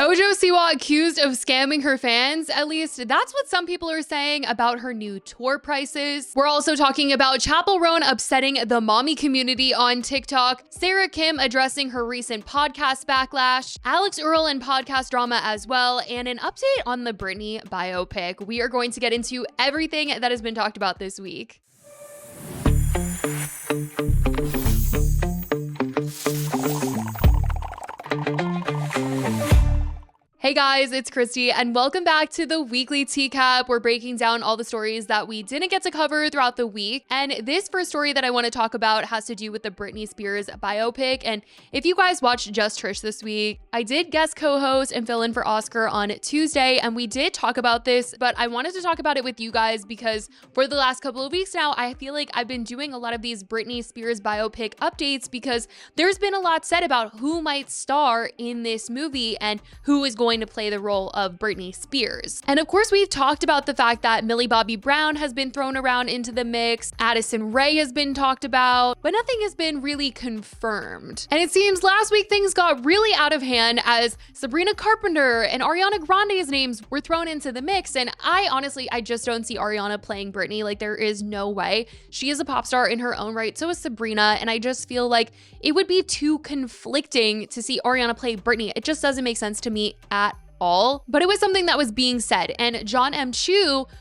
JoJo Siwa accused of scamming her fans. At least that's what some people are saying about her new tour prices. We're also talking about Chappell Roan upsetting the mommy community on TikTok, Sarah Kim addressing her recent podcast backlash, Alix Earle and podcast drama as well, and an update on the Britney biopic. We are going to get into everything that has been talked about this week. Hey guys, it's Christy and welcome back to the weekly TEACAP. We're breaking down all the stories that we didn't get to cover throughout the week. And this first story that I want to talk about has to do with the Britney Spears biopic. And if you guys watched Just Trish this week, I did guest co-host and fill in for Oscar on Tuesday, and we did talk about this, but I wanted to talk about it with you guys because for the last couple of weeks now, I feel like I've been doing a lot of these Britney Spears biopic updates because there's been a lot said about who might star in this movie and who is going to play the role of Britney Spears. And of course, we've talked about the fact that Millie Bobby Brown has been thrown around into the mix, Addison Rae has been talked about, but nothing has been really confirmed. And it seems last week things got really out of hand as Sabrina Carpenter and Ariana Grande's names were thrown into the mix. And I just don't see Ariana playing Britney. Like, there is no way. She is a pop star in her own right, so is Sabrina, and I just feel like it would be too conflicting to see Ariana play Britney. It just doesn't make sense to me at all. But it was something that was being said, and Jon M,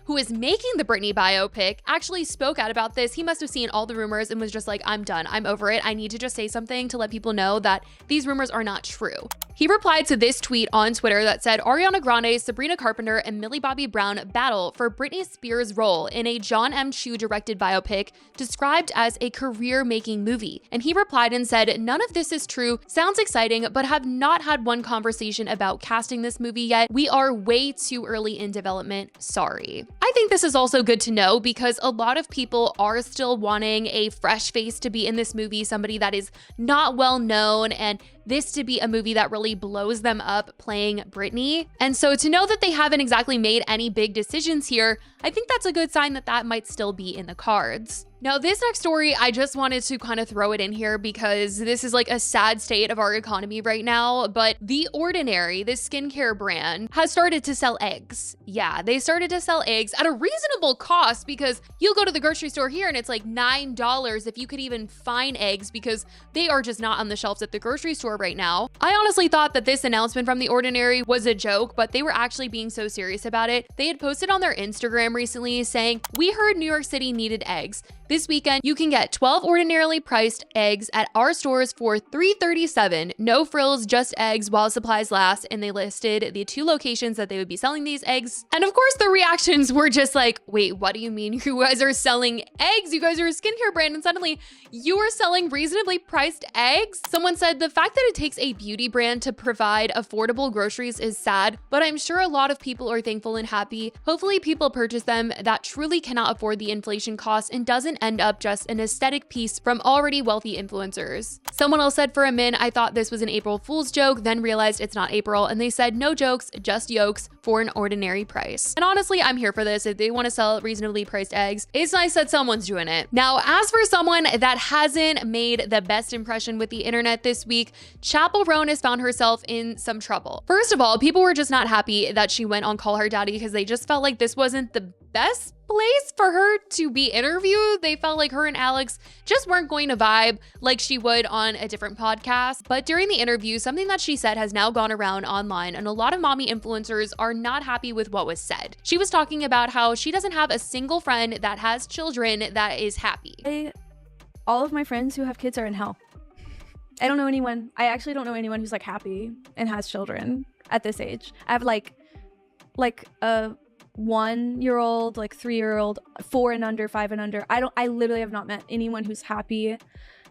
who is making the Britney biopic, actually spoke out about this. He must have seen all the rumors and was just like, I'm done, I'm over it. I need to just say something to let people know that these rumors are not true. He replied to this tweet on Twitter that said, Ariana Grande, Sabrina Carpenter, and Millie Bobby Brown battle for Britney Spears' role in a Jon M directed biopic described as a career-making movie. And he replied and said, none of this is true, sounds exciting, but have not had one conversation about casting this movie yet. We are way too early in development, sorry. I think this is also good to know because a lot of people are still wanting a fresh face to be in this movie, somebody that is not well known, and this to be a movie that really blows them up playing Britney. And so to know that they haven't exactly made any big decisions here, I think that's a good sign that that might still be in the cards. Now, this next story, I just wanted to kind of throw it in here because this is like a sad state of our economy right now, but The Ordinary, this skincare brand, has started to sell eggs. Yeah, they started to sell eggs at a reasonable cost because you'll go to the grocery store here and it's like $9 if you could even find eggs because they are just not on the shelves at the grocery store right now. I honestly thought that this announcement from The Ordinary was a joke, but they were actually being so serious about it. They had posted on their Instagram recently saying, we heard New York City needed eggs. This weekend, you can get 12 ordinarily priced eggs at our stores for $3.37. No frills, just eggs while supplies last. And they listed the 2 locations that they would be selling these eggs. And of course, the reactions were just like, wait, what do you mean you guys are selling eggs? You guys are a skincare brand and suddenly you are selling reasonably priced eggs? Someone said the fact that it takes a beauty brand to provide affordable groceries is sad, but I'm sure a lot of people are thankful and happy. Hopefully people purchase them that truly cannot afford the inflation costs and doesn't end up just an aesthetic piece from already wealthy influencers. Someone else said, for a minute, I thought this was an April Fool's joke, then realized it's not April, and they said no jokes, just yolks for an ordinary price. And honestly, I'm here for this. If they want to sell reasonably priced eggs, it's nice that someone's doing it. Now, as for someone that hasn't made the best impression with the internet this week, Chappell Roan has found herself in some trouble. First of all, people were just not happy that she went on Call Her Daddy because they just felt like this wasn't the best place for her to be interviewed. They felt like her and Alix just weren't going to vibe like she would on a different podcast. But during the interview, something that she said has now gone around online, and a lot of mommy influencers are not happy with what was said. She was talking about how she doesn't have a single friend that has children that is happy. All of my friends who have kids are in hell. I don't know anyone. I actually don't know anyone who's like happy and has children at this age. I have like a 1-year-old, like 3-year-old, 4 and under, 5 and under. I literally have not met anyone who's happy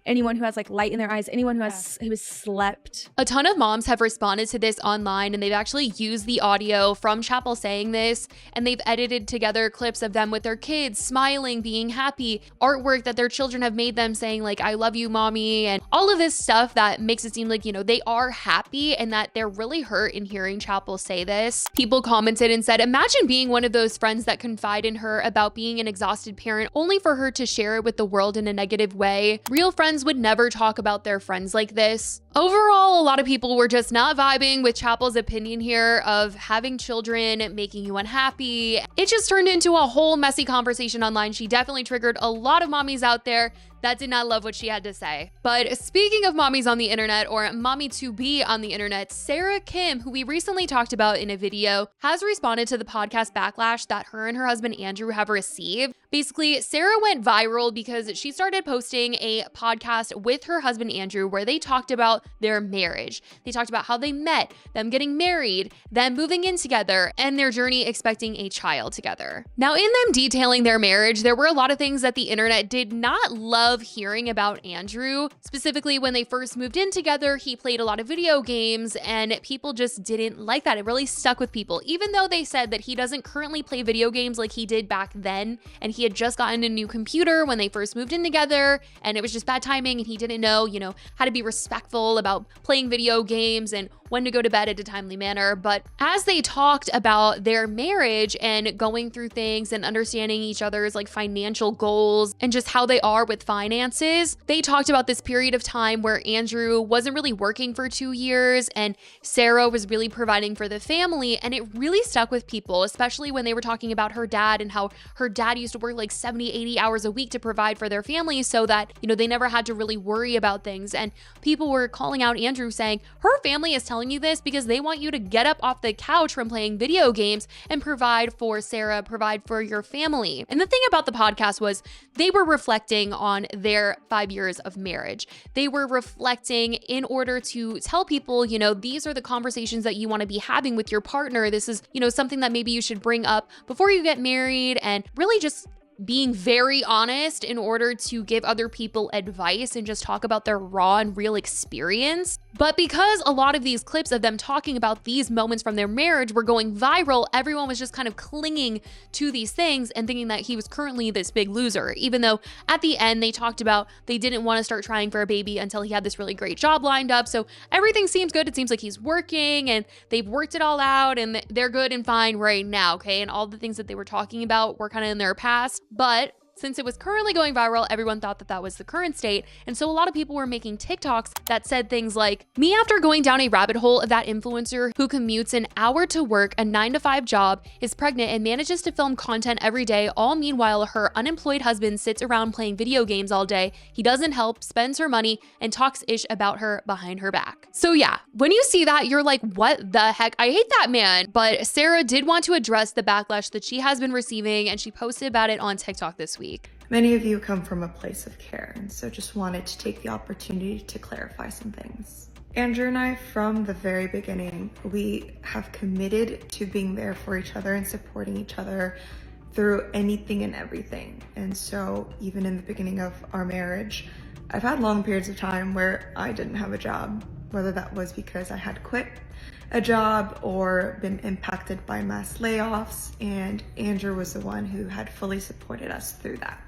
anyone who has like light in their eyes, anyone who has slept. A ton of moms have responded to this online, and they've actually used the audio from Chappell saying this, and they've edited together clips of them with their kids smiling, being happy, artwork that their children have made them saying like, I love you, mommy, and all of this stuff that makes it seem like, you know, they are happy and that they're really hurt in hearing Chappell say this. People commented and said, imagine being one of those friends that confide in her about being an exhausted parent only for her to share it with the world in a negative way. Real friends would never talk about their friends like this. Overall, a lot of people were just not vibing with Chappell's opinion here of having children making you unhappy. It just turned into a whole messy conversation online. She definitely triggered a lot of mommies out there that did not love what she had to say. But speaking of mommies on the internet, or mommy to be on the internet, Sarah Kim, who we recently talked about in a video, has responded to the podcast backlash that her and her husband Andrew have received. Basically, Sarah went viral because she started posting a podcast with her husband Andrew where they talked about their marriage. They talked about how they met, them getting married, them moving in together, and their journey expecting a child together. Now, in them detailing their marriage, there were a lot of things that the internet did not love hearing about Andrew. Specifically, when they first moved in together, he played a lot of video games and people just didn't like that. It really stuck with people, even though they said that he doesn't currently play video games like he did back then, and he had just gotten a new computer when they first moved in together, and it was just bad timing, and he didn't know, how to be respectful about playing video games and when to go to bed at a timely manner. But as they talked about their marriage and going through things and understanding each other's like financial goals and just how they are with finances, they talked about this period of time where Andrew wasn't really working for 2 years and Sarah was really providing for the family. And it really stuck with people, especially when they were talking about her dad and how her dad used to work like 70, 80 hours a week to provide for their family so that, they never had to really worry about things. And people were calling out Andrew saying, her family is telling you this because they want you to get up off the couch from playing video games and provide for Sarah, provide for your family. And the thing about the podcast was they were reflecting on their 5 years of marriage. They were reflecting in order to tell people, these are the conversations that you want to be having with your partner. This is, something that maybe you should bring up before you get married, and really just being very honest in order to give other people advice and just talk about their raw and real experience. But because a lot of these clips of them talking about these moments from their marriage were going viral, everyone was just kind of clinging to these things and thinking that he was currently this big loser, even though at the end they talked about they didn't want to start trying for a baby until he had this really great job lined up. So everything seems good. It seems like he's working and they've worked it all out and they're good and fine right now, okay? And all the things that they were talking about were kind of in their past. But since it was currently going viral, everyone thought that that was the current state. And so a lot of people were making TikToks that said things like, me after going down a rabbit hole of that influencer who commutes an hour to work, a 9-to-5 job, is pregnant and manages to film content every day, all meanwhile her unemployed husband sits around playing video games all day. He doesn't help, spends her money, and talks ish about her behind her back. So yeah, when you see that, you're like, what the heck? I hate that man. But Sarah did want to address the backlash that she has been receiving, and she posted about it on TikTok this week. Many of you come from a place of care, and so just wanted to take the opportunity to clarify some things. Andrew and I, from the very beginning, we have committed to being there for each other and supporting each other through anything and everything. And so even in the beginning of our marriage, I've had long periods of time where I didn't have a job, whether that was because I had quit a job or been impacted by mass layoffs, and Andrew was the one who had fully supported us through that.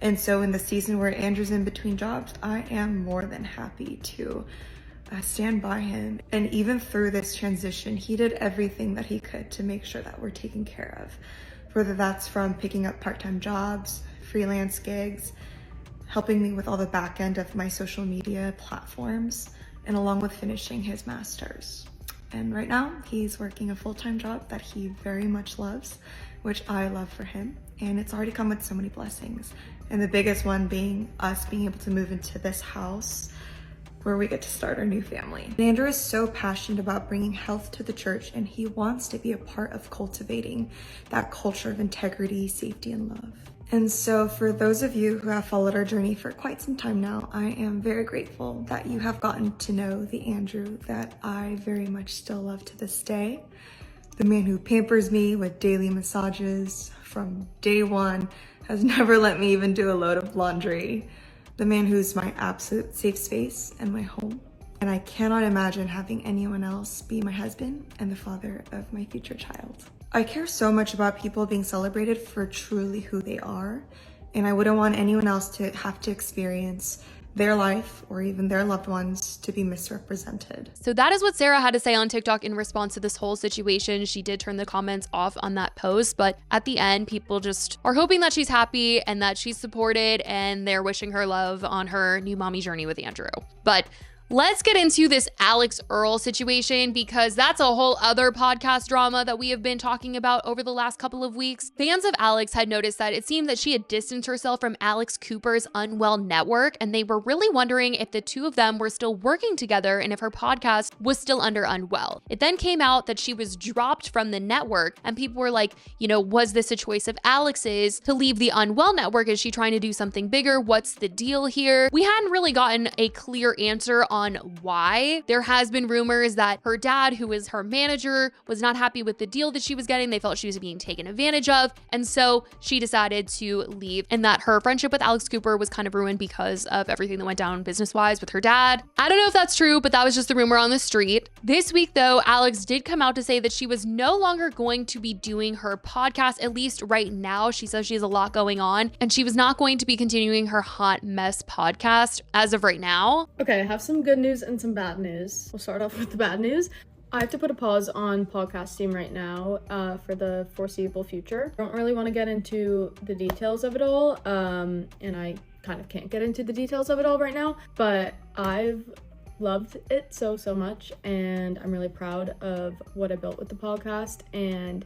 And so in the season where Andrew's in between jobs, I am more than happy to stand by him. And even through this transition, he did everything that he could to make sure that we're taken care of, whether that's from picking up part-time jobs, freelance gigs, helping me with all the back end of my social media platforms, and along with finishing his master's. And right now he's working a full-time job that he very much loves, which I love for him. And it's already come with so many blessings. And the biggest one being us being able to move into this house where we get to start our new family. And Andrew is so passionate about bringing health to the church, and he wants to be a part of cultivating that culture of integrity, safety, and love. And so for those of you who have followed our journey for quite some time now, I am very grateful that you have gotten to know the Andrew that I very much still love to this day. The man who pampers me with daily massages from day one, has never let me even do a load of laundry. The man who's my absolute safe space and my home. And I cannot imagine having anyone else be my husband and the father of my future child. I care so much about people being celebrated for truly who they are, and I wouldn't want anyone else to have to experience their life or even their loved ones to be misrepresented. So that is what Sarah had to say on TikTok in response to this whole situation. She did turn the comments off on that post, but at the end, people just are hoping that she's happy and that she's supported, and they're wishing her love on her new mommy journey with Andrew. But let's get into this Alix Earle situation because that's a whole other podcast drama that we have been talking about over the last couple of weeks. Fans of Alix had noticed that it seemed that she had distanced herself from Alex Cooper's Unwell network, and they were really wondering if the two of them were still working together and if her podcast was still under Unwell. It then came out that she was dropped from the network, and people were like, was this a choice of Alix's to leave the Unwell network? Is she trying to do something bigger? What's the deal here? We hadn't really gotten a clear answer on why. There has been rumors that her dad, who is her manager, was not happy with the deal that she was getting. They felt she was being taken advantage of, and so she decided to leave, and that her friendship with Alex Cooper was kind of ruined because of everything that went down business-wise with her dad. I don't know if that's true, but that was just the rumor on the street. This week, though, Alix did come out to say that she was no longer going to be doing her podcast, at least right now. She says she has a lot going on, and she was not going to be continuing her Hot Mess podcast as of right now. Okay, I have some good news and some bad news. We'll start off with the bad news. I have to put a pause on podcasting right now for the foreseeable future. I don't really want to get into the details of it all, and I kind of can't get into the details of it all right now, but I've loved it so much, and I'm really proud of what I built with the podcast. And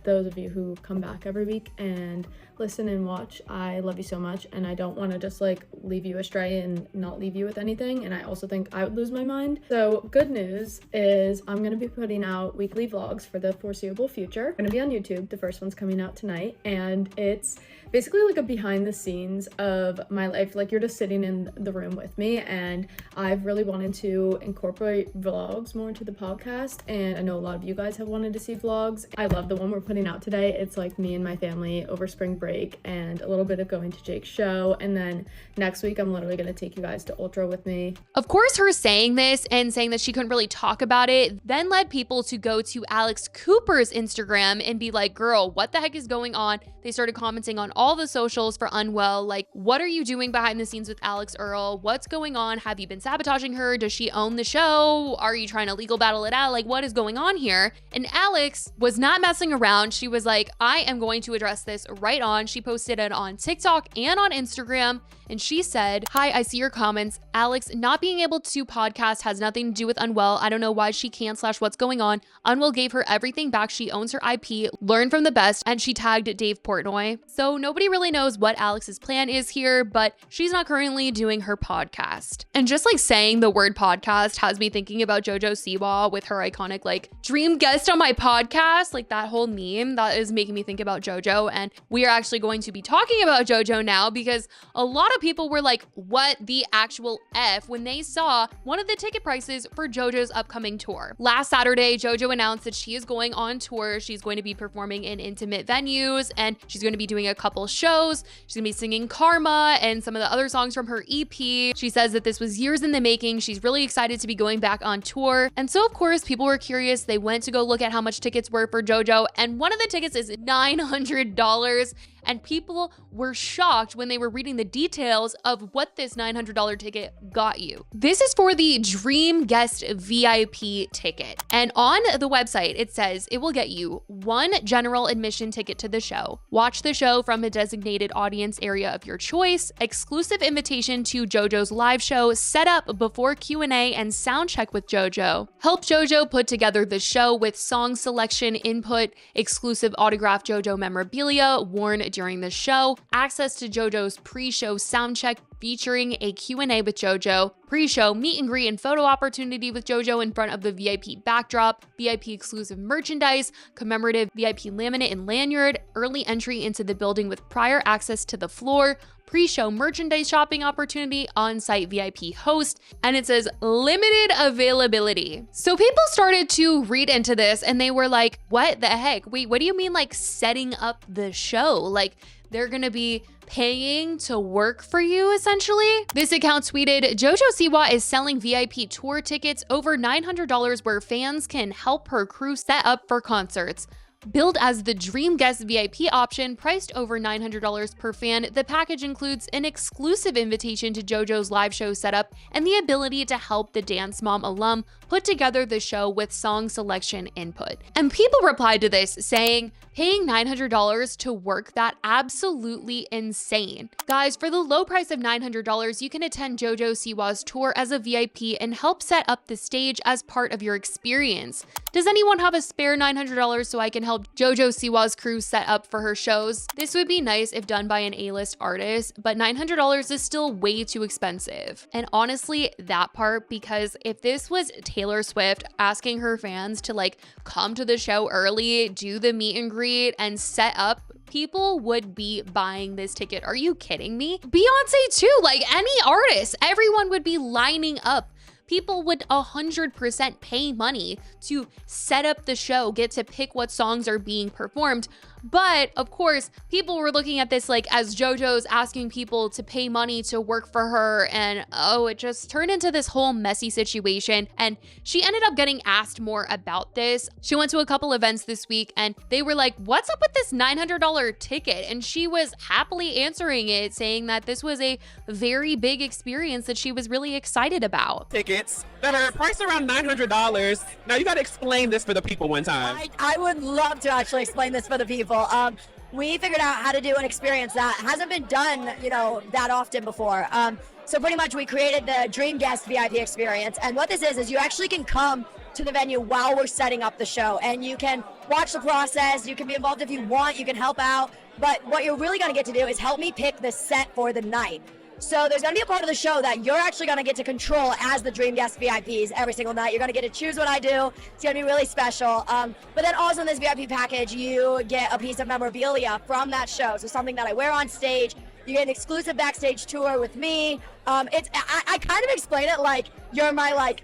those of you who come back every week and listen and watch, I love you so much, and I don't want to just leave you astray and not leave you with anything, and I also think I would lose my mind. So good news is I'm going to be putting out weekly vlogs for the foreseeable future. I'm going to be on YouTube. The first one's coming out tonight, and it's basically like a behind the scenes of my life. You're just sitting in the room with me, and I've really wanted to incorporate vlogs more into the podcast, and I know a lot of you guys have wanted to see vlogs. I love the one we're putting out today. It's me and my family over spring break and a little bit of going to Jake's show, and then next week I'm literally going to take you guys to Ultra with me. Of course, her saying this and saying that she couldn't really talk about it then led people to go to Alex Cooper's Instagram and be like, girl, what the heck is going on? They started commenting on all the socials for Unwell, what are you doing behind the scenes with Alix Earle? What's going on? Have you been sabotaging her? Does she own the show? Are you trying to legal battle it out? What is going on here? And Alix was not messing around. She was like, I am going to address this right on. She posted it on TikTok and on Instagram, and she said, hi, I see your comments. Alix not being able to podcast has nothing to do with Unwell. I don't know why she can't / what's going on. Unwell gave her everything back. She owns her IP, learn from the best, and she tagged Dave Portnoy. So nobody really knows what Alix's plan is here, but she's not currently doing her podcast. And just saying the word podcast has me thinking about JoJo Siwa with her iconic dream guest on my podcast, that whole meme that is making me think about JoJo. And we are actually going to be talking about JoJo now because a lot of people were like, what the actual F when they saw one of the ticket prices for JoJo's upcoming tour. Last Saturday, JoJo announced that she is going on tour. She's going to be performing in intimate venues, and she's going to be doing a couple shows. She's gonna be singing Karma and some of the other songs from her EP. She says that this was years in the making. She's really excited to be going back on tour. And so of course, people were curious. They went to go look at how much tickets were for JoJo, and one of the tickets is $900. And people were shocked when they were reading the details of what this $900 ticket got you. This is for the Dream Guest VIP ticket. And on the website, it says it will get you 1 general admission ticket to the show, watch the show from a designated audience area of your choice, exclusive invitation to JoJo's live show set up before Q&A and sound check with JoJo, help JoJo put together the show with song selection input, exclusive autographed JoJo memorabilia worn during the show, access to JoJo's pre-show sound check featuring a Q&A with JoJo, pre-show meet and greet and photo opportunity with JoJo in front of the VIP backdrop, VIP exclusive merchandise, commemorative VIP laminate and lanyard, early entry into the building with prior access to the floor, pre-show merchandise shopping opportunity, on-site VIP host, and it says limited availability. So people started to read into this and they were like, what the heck? Wait, what do you mean setting up the show? They're gonna be paying to work for you, essentially? This account tweeted, JoJo Siwa is selling VIP tour tickets over $900 where fans can help her crew set up for concerts. Billed as the Dream Guest VIP option, priced over $900 per fan, the package includes an exclusive invitation to JoJo's live show setup and the ability to help the Dance Mom alum put together the show with song selection input. And people replied to this saying, paying $900 to work that? Absolutely insane. Guys, for the low price of $900, you can attend JoJo Siwa's tour as a VIP and help set up the stage as part of your experience. Does anyone have a spare $900 so I can help JoJo Siwa's crew set up for her shows? This would be nice if done by an A-list artist, but $900 is still way too expensive. And honestly, that part, because if this was Taylor Swift asking her fans to like come to the show early, do the meet and greet, and set up, people would be buying this ticket. Are you kidding me? Beyonce too, like any artist, everyone would be lining up. People would 100% pay money to set up the show, get to pick what songs are being performed. But of course, people were looking at this like as JoJo's asking people to pay money to work for her, and oh, it just turned into this whole messy situation. And she ended up getting asked more about this. She went to a couple events this week and they were like, what's up with this $900 ticket? And she was happily answering it, saying that this was a very big experience that she was really excited about. Tickets that are priced around $900. Now you got to explain this for the people one time. I would love to actually explain this for the people. We figured out how to do an experience that hasn't been done, that often before. So pretty much we created the Dream Guest VIP experience. And what this is you actually can come to the venue while we're setting up the show, and you can watch the process. You can be involved if you want, you can help out. But what you're really going to get to do is help me pick the set for the night. So there's going to be a part of the show that you're actually going to get to control as the Dream Guest VIPs every single night. You're going to get to choose what I do. It's going to be really special. But then also in this VIP package, you get a piece of memorabilia from that show. So something that I wear on stage. You get an exclusive backstage tour with me. I kind of explain it like you're my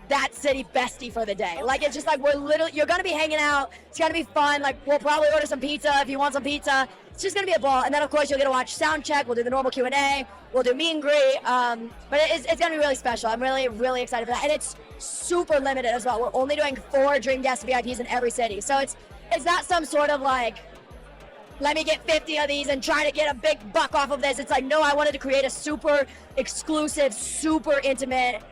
that city bestie for the day. Like, it's just like you're going to be hanging out. It's going to be fun. Like, we'll probably order some pizza if you want some pizza. It's just going to be a ball. And then, of course, you'll get to watch sound check. We'll do the normal Q&A. We'll do meet and greet. But it's going to be really special. I'm really, really excited for that. And it's super limited as well. We're only doing 4 Dream Guest VIPs in every city. So it's not some sort of like, let me get 50 of these and try to get a big buck off of this. It's like, no, I wanted to create a super exclusive, super intimate,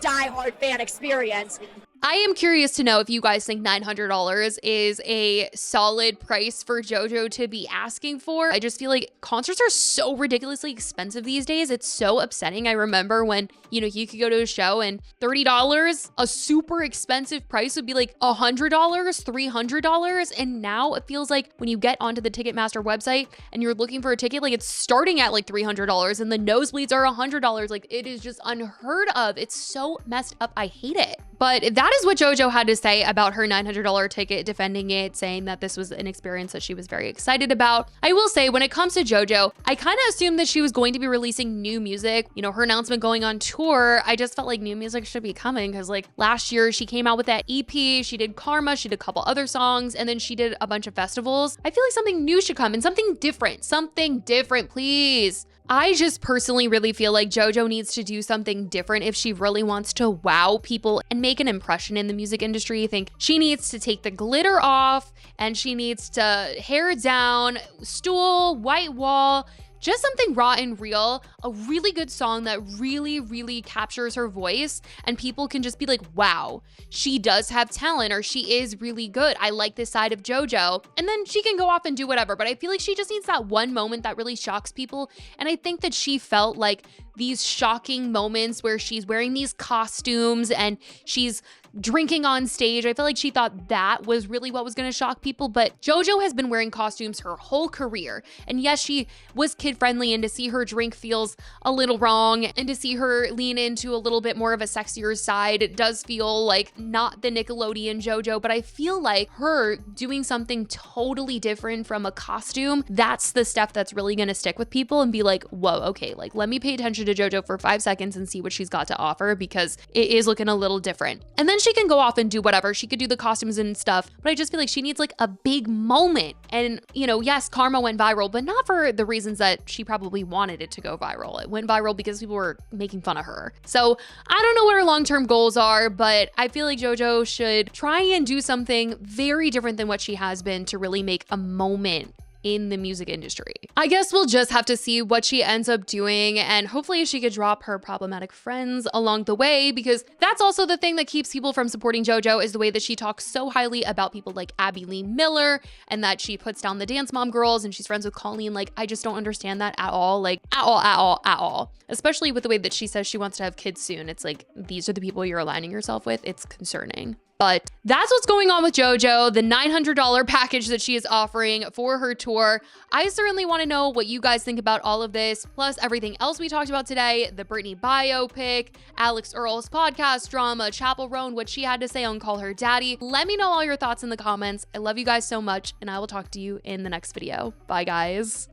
die-hard fan experience. I am curious to know if you guys think $900 is a solid price for JoJo to be asking for. I just feel like concerts are so ridiculously expensive these days. It's so upsetting. I remember when, you could go to a show and $30, a super expensive price would be like $100, $300. And now it feels like when you get onto the Ticketmaster website and you're looking for a ticket, like it's starting at like $300 and the nosebleeds are $100. Like, it is just unheard of. It's so messed up. I hate it. But that is what JoJo had to say about her $900 ticket, defending it, saying that this was an experience that she was very excited about. I will say, when it comes to JoJo, I kind of assumed that she was going to be releasing new music. Her announcement going on tour, I just felt like new music should be coming because like last year she came out with that EP, she did Karma, she did a couple other songs, and then she did a bunch of festivals. I feel like something new should come and something different, please. I just personally really feel like JoJo needs to do something different if she really wants to wow people and make an impression in the music industry. I think she needs to take the glitter off and she needs to hair down, stool, white wall, just something raw and real, a really good song that really, really captures her voice and people can just be like, wow, she does have talent or she is really good. I like this side of JoJo. And then she can go off and do whatever. But I feel like she just needs that one moment that really shocks people. And I think that she felt like these shocking moments where she's wearing these costumes and she's drinking on stage. I feel like she thought that was really what was going to shock people, but JoJo has been wearing costumes her whole career. And yes, she was kid friendly, and to see her drink feels a little wrong, and to see her lean into a little bit more of a sexier side, it does feel like not the Nickelodeon JoJo, but I feel like her doing something totally different from a costume, that's the stuff that's really going to stick with people and be like, whoa, okay, like let me pay attention to JoJo for 5 seconds and see what she's got to offer because it is looking a little different. And then then she can go off and do whatever. She could do the costumes and stuff, but I just feel like she needs like a big moment. And, you know, yes, Karma went viral, but not for the reasons that she probably wanted it to go viral. It went viral because people were making fun of her. So I don't know what her long-term goals are, but I feel like JoJo should try and do something very different than what she has been to really make a moment in the music industry. I guess we'll just have to see what she ends up doing, and hopefully she could drop her problematic friends along the way, because that's also the thing that keeps people from supporting JoJo, is the way that she talks so highly about people like Abby Lee Miller, and that she puts down the Dance Mom girls and she's friends with Colleen. Like, I just don't understand that at all. Like, at all. Especially with the way that she says she wants to have kids soon. It's like, these are the people you're aligning yourself with. It's concerning. But that's what's going on with JoJo, the $900 package that she is offering for her tour. I certainly want to know what you guys think about all of this, plus everything else we talked about today, the Britney biopic, Alix Earle's podcast drama, Chappell Roan, what she had to say on Call Her Daddy. Let me know all your thoughts in the comments. I love you guys so much, and I will talk to you in the next video. Bye, guys.